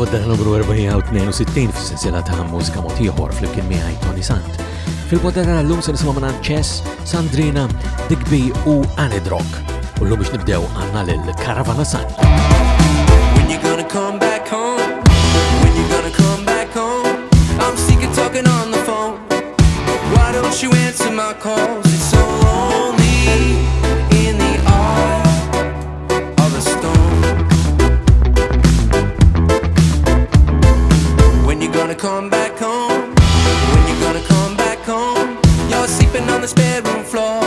poddata numru 462 fis-sensiela ta' mużika mod ieħor flimkien miegħi Toni Sant. Fil-poddata tal-lum se nisimgħu minn Chess, Sandrina, Digby u Anidrock. U llum biex nibdew għandna lil Caravana Sant. When you gonna come back home? When you gonna come back home? I'm sick of talking on the phone. Why don't you answer my calls? It's so lonely in the eye of a storm. When you gonna come back home? When you gonna come back home? You're sleeping on this bedroom floor,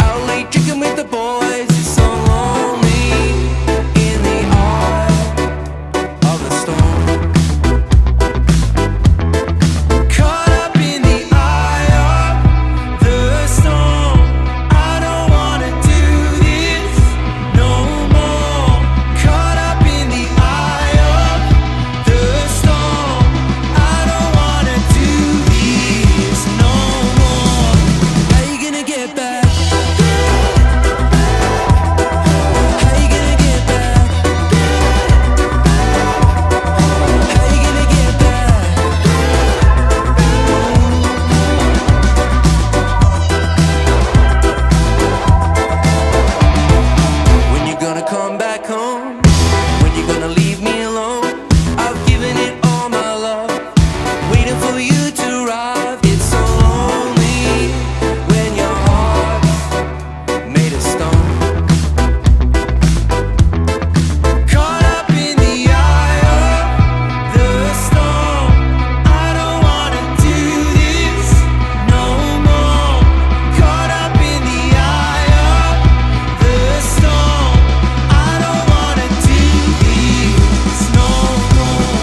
out late drinking with the boys. It's so lonely in the eye of the storm. Caught up in the eye of the storm. I don't wanna do this no more. Caught up in the eye of the storm. I don't wanna do this no more. How you gonna get back? How you gonna get back? How you gonna get back? When you gonna come back home? When you gonna leave me alone? I've given it all my love, waiting for you to arrive. It's so lonely when your heart's made of stone. Caught up in the eye of the storm. I don't wanna do this no more. Caught up in the eye of the storm. I don't wanna do this no more.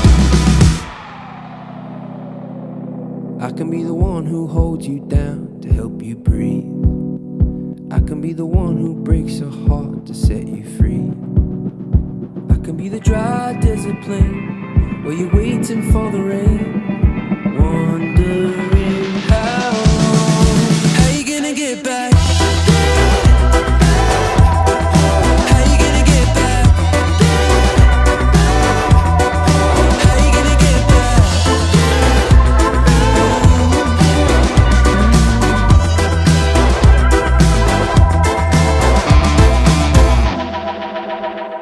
I can be the one who holds you down to help you breathe. I can be the one who breaks your heart to set you free. I can be the dry desert plain where you're waiting for the rain, wondering how long. How you gonna get back? How you gonna get back? How you gonna get back?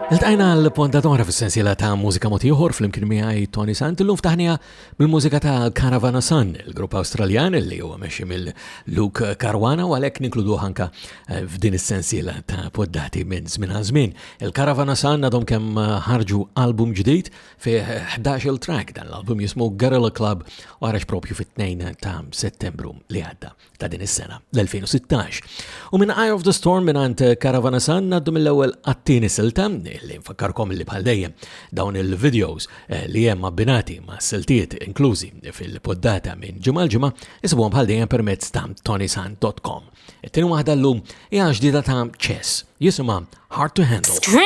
Iltqajna l-pontatora fis-sensiela ta' mużika mod ieħor flimkien miegħi Toni Sant. Illum ftaħnija bil-mużika ta' Caravana Sant, il-grupp Awstraljan li huwa mexxi mill-Luke Caruana u għalhekk ninkludu anke f'din is-sensiela ta' poddati minn żmien għal żmien. Il-Caravana Sant għadhom kemm ħarġu album ġdid fi 11 track. Dan l-album jismu Guerrilla Club u ħareġ propju fit-2 ta' Settembru li għadda ta' din is-sena l-2016. U minn Eye of the Storm mingħand Caravana Sant ngħaddu mill-ewwel għat-tieni silta li nfakkarkom li bħal dejjem dawn il-videos li hemm abbinati ma' siltiet inklużi fil-poddata minn ġimgħa l-ġimgħa isibuhom bħal dejjem permezz ta' ToniSant.com. It-tieni waħda llum hija ġdida ta' Chess, jisimha Hard to Handle. I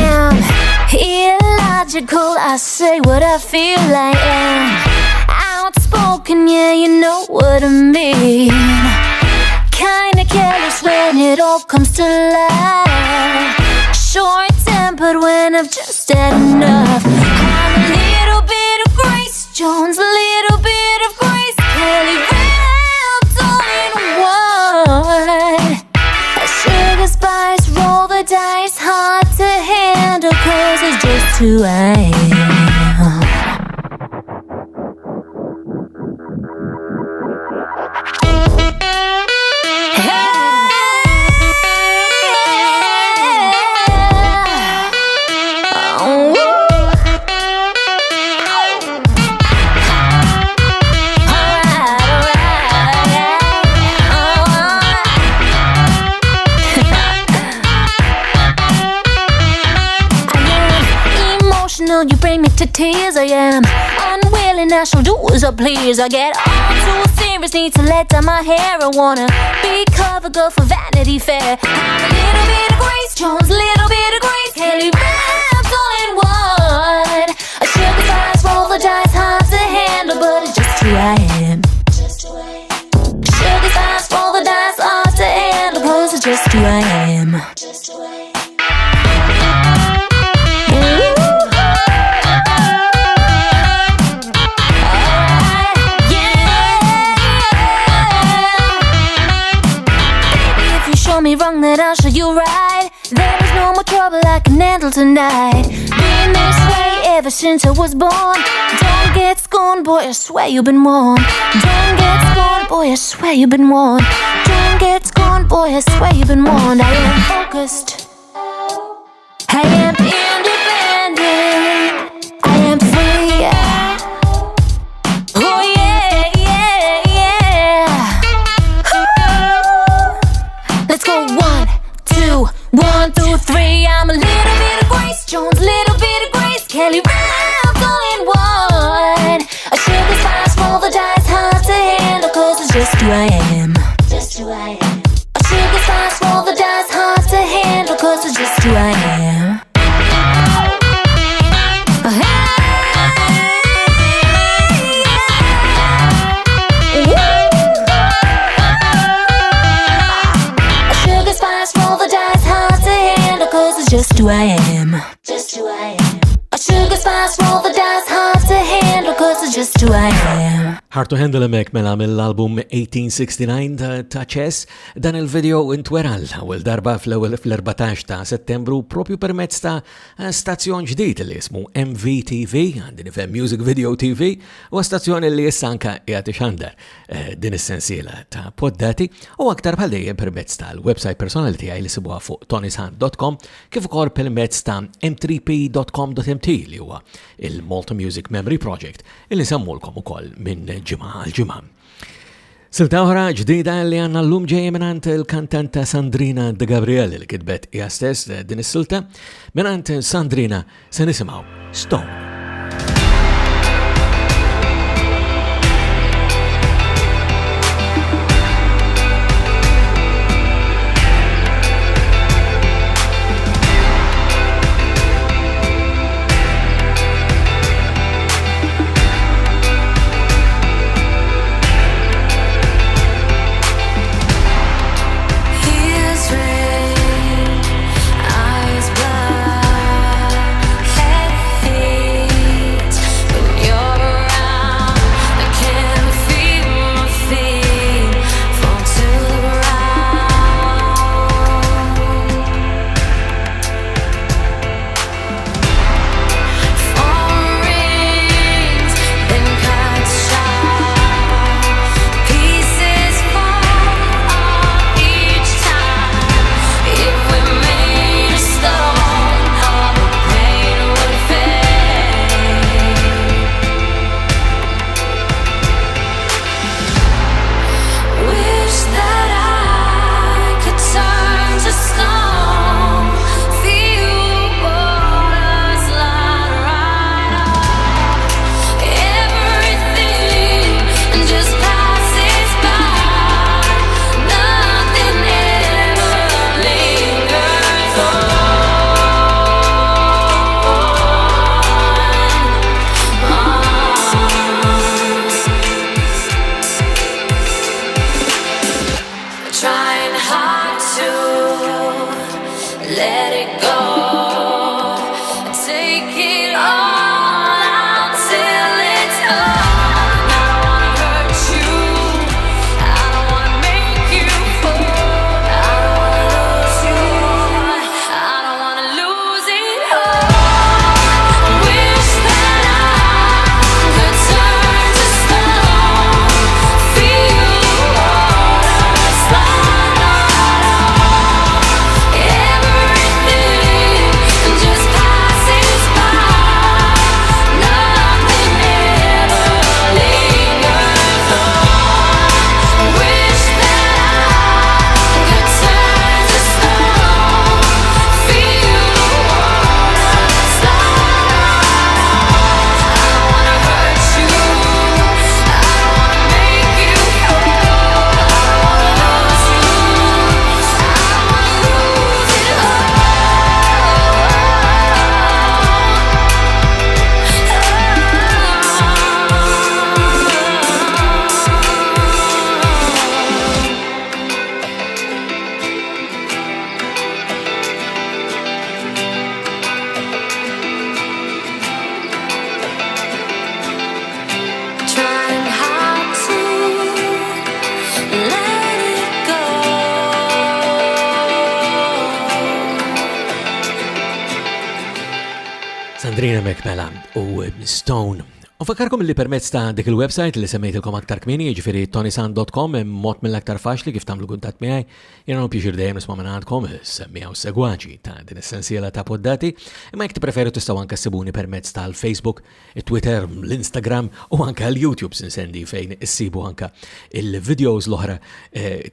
am illogical, I say what I feel I am. Outspoken, yeah, you know what I mean. Kinda careless when it all comes to life. Short-tempered when I've just had enough. I'm a little bit of Grace Jones, a little bit of Grace Kelly, wrapped all in one. A sugar spice, roll the dice, hard to handle 'cause it's just who I am. You bring me to tears, I am unwilling, I shall do as I please. I get all too serious, need to let down my hair. I wanna be cover girl for Vanity Fair. I'm a little bit of Grace Jones, little bit of Grace Kelly, wrapped all in one. A sugar spice, roll the dice, hard to handle, but it's just who I am. Sugar spice, roll the dice, hard to just who I am. Show me wrong, then I'll show you right. There is no more trouble I can handle tonight. Been this way ever since I was born. Don't get scorned, boy, I swear you've been warned. Don't get scorned, boy, I swear you've been warned. Don't get scorned, boy, I swear you've been warned. I am focused, I am independent, I am free. Oh yeah, yeah, yeah. Let's go 1, 2, 1, 2, 3. I'm a little bit of Grace Jones, little bit of Grace Kelly, wrapped all in one. A sugar spice, roll the dice, hard to handle, 'cause it's just who I am. Just who I am. A sugar spice, roll the dice, hard to handle, 'cause it's just who I am. Just who I am. Just who I am. A sugar spice, roll the dice, hard to handle, 'cause it's just who I am. Hard to Handle emek mela mill-album 1869 ta' Chess. Dan il-video intweral għawel darba fl-14 ta' Settembru propju permezz ta' stazzjon ġdid li jismu MVTV, għandin ifhem Music Video TV, u stazzjon li jissanka jgħati xandar din is-sensiela ta' poddati u aktar bħal dejjem permezz tal-website personali tiegħi li sibuha fuq ToniSant.com kif ukoll permezz ta' m3p.com.mt li huwa il-Multi Music Memory Project illi sammulkom ukoll minn ġimgħa għal ġimgħa. Silta oħra ġdida li għandna llum ġejja mingħand il-kantanta Sandrina De Gabriele li kitbet hija stess din is-silta. Mingħand Sandrina se nisimgħu Stone. Here's rain, eyes blind, Everything Sandrina McMella u Stone. U fakarkom li permezz ta' dik il-website li semmejtilkom aktar kmini, ġifiri ToniSant.com, mod mill-aktar faċli kif tamlu kuntat miegħi, jena pjaċir dejjem nisma' minn għandkom semmijaw segwaġi ta' din essenzjela ta' poddati, imma jekk tippreferu tistgħu anke ssibuni permezz tal-Facebook, it-Twitter, l-Instagram u anke l-YouTube sinsendi fejn issibu anke il-videos l-oħra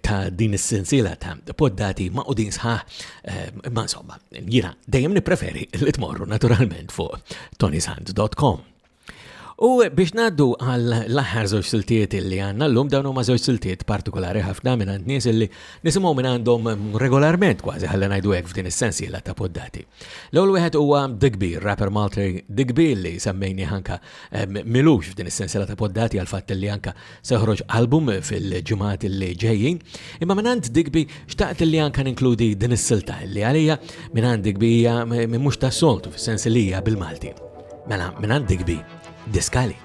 ta' din essenzjela ta' poddati ma' udin sħaħ, imma insomma, jiena dejjem nippreferi li tmorru naturalment fuq ToniSant.com. U biex naddu għall-aħħar żewġ siltiet li għandna llum dawn huma żewġ siltiet partikolari ħafna minn għand nies li nisimgħu minn għandhom regolarment kważi ħalli ngħidu hekk f'din is-sensiela ta' poddati. L-ewwel wieħed huwa Digby, rapper Malti Digby li semmejni anke milux f'din is-sensiela ta' poddati għal fatt li anke se joħroġ album fil-ġimgħat li ġejjin. Imma minn għand Digby xtaqt li anke ninkludi din is-silta li għalija minn għand Digby hija mhux tas-soltu fis-sens li hija bil-Malti. Mela minn għand Digby Discali.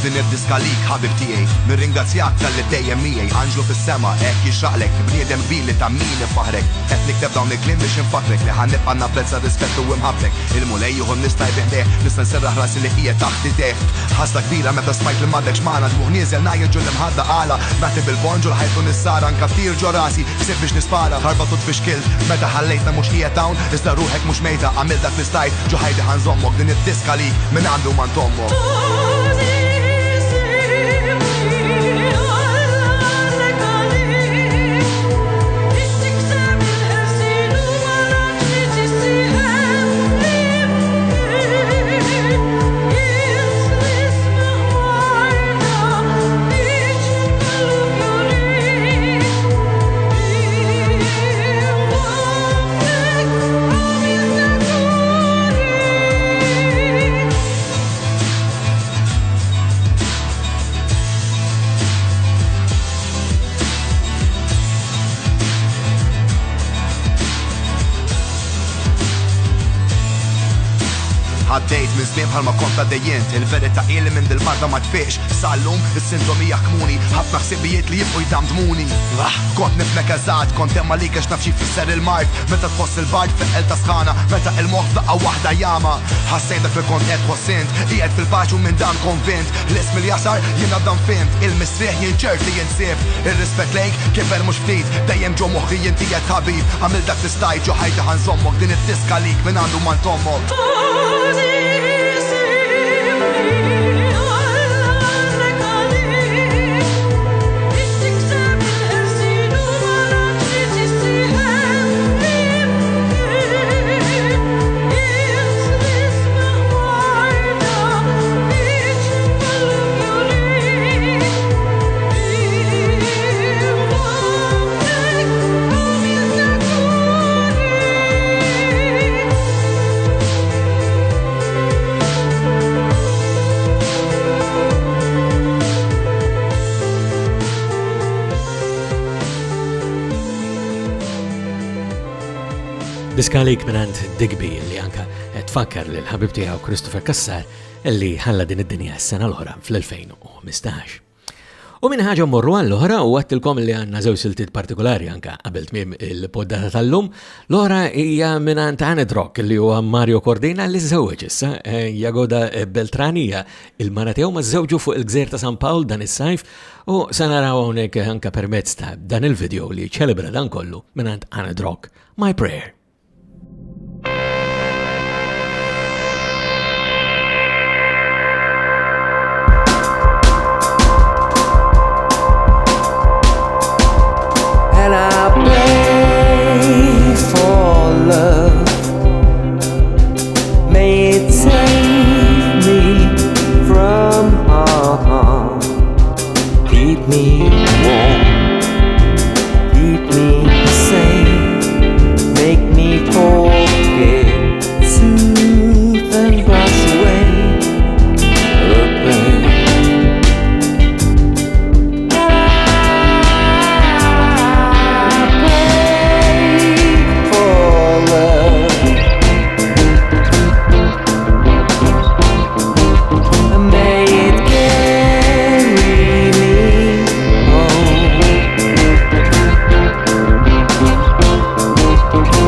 Din id-diska lik ħabib tiegħi, nirringrazzjak tal-li dejjem miegħi, anġlu fis-sema hekk jixraqlek, bniedem kbili ta' min ifaħrek, qed nikteb dawn il-kliem biex infakrek li ħannibqa' napprezza rispettu u imħabbek. Il-mulej jieħu nista' jbiħdeħ, nista' nserraħ rasi li qiegħed taħt idejh. Ħasra kbira meta smajt li m'għandek x'magħna dmuħ nieżel ngħid li mħadda qala, nagħti bil-bonġu l-ħajtu nissara anke ftir ġo rasi, ksib biex nispara, ħarba tut biex kilt, meta ħallejtna mhux qiegħed hawn, iżda ruħek mhux mejta, għamil dak li stajt, ġo ħajdi ħanżommok din id-diska lik minn għandu ma ntommok. Għaddejt minn żmien bħalma konta dejjent, il-verità ili minn dil-marda ma tfiex, sal-lum is-sintomija kmuni, ħafna ħsibijiet li jibqu jdamdmuni. Kont nifmek eżatt, kont hemm għalik għax naf xi jfisser il-mart, meta tħoss il-bard feqel ta' sħana, meta il-moħħ daqqa waħda jama. Ħassejt dak li kont qed ħossint, qiegħed fil-paċu minn dan konvint, l-ism il-jasar jiena dan fimt, il-misrieħ jinċert li jinsib, ir-rispett lejk kiber mhux ftit, dejjem ġo moħħi inti qed ħabib, għamil dak li stajt ġo ħajti ħanżommok din id-diska lik minn għandu ma ntommok. Diskalik minant Digby li anka tfakkar li l-ħabib tiegħu Christopher Kassar li ħalla din id-dinja s-sena l-oħra fl-2015. U minn ħaġa morru għall-oħra u għattilkom li għanna żewġ siltiet partikolari anka qabel tmiem il-poddata tal-lum, l-oħra hija minant Anet Rock li huwa Mario Cordina li żewweġ issa Jagoda Beltranija il-mara tiegħu ma żewġu fuq il-Gżejjer ta' San Pawl dan is-sajf u se naraw hawnhekk anke permezz ta' dan il-video li ċelebra dan kollu minant Anet Rock, My Prayer. And I pray for love. May it save me from harm. Keep me warm. Keep me safe. Make me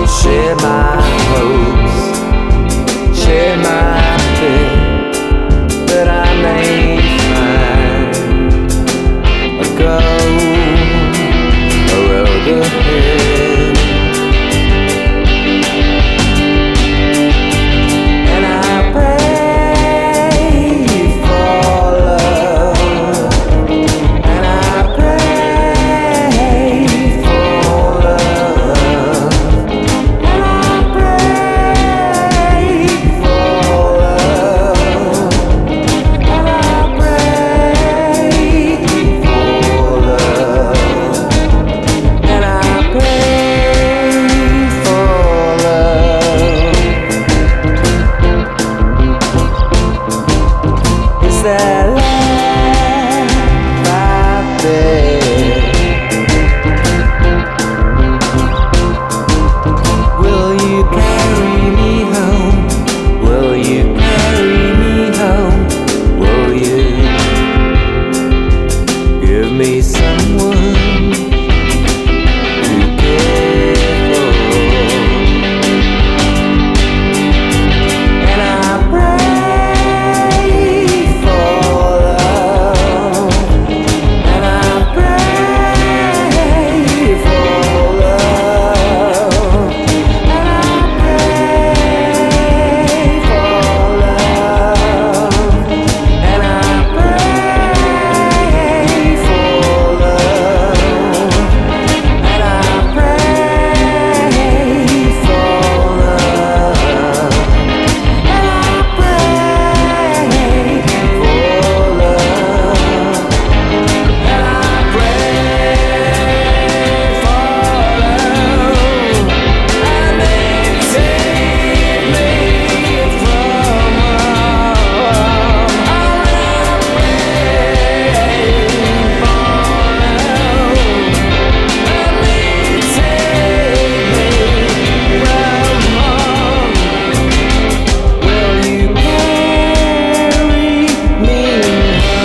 share my hopes, share my fear, that I may find a goal around the hill. And I pray for love, and I pray for love, and I pray for love, and I pray for love, and I pray for love. Is there life out there? Will you carry me home? Will you carry me home? Will you give me someone to care for? And I pray for love, and I pray for love, and I pray for love, and I pray for love, and I pray for love, and I pray for love, and I pray for love, and they take me from home. I pray for love, and they take me from home. Will you carry me home?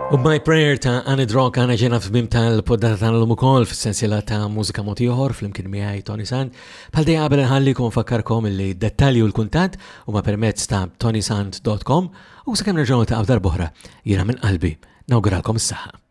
U My Prayer ta' Anid Rock għana ġena f'bim tal-poddata ta' l-lum ukoll f'sensiela ta' mużika mod ieħor fl-imkien miegħi Toni Sant. Bħal dejja qabel nħallikom fakkarkom li dettalji u l-kuntatt huma permezz ta' ToniSant.com u sakemm nerġgħu ta' darb'oħra jiena minn qalbi nawguralkom is-saħħa.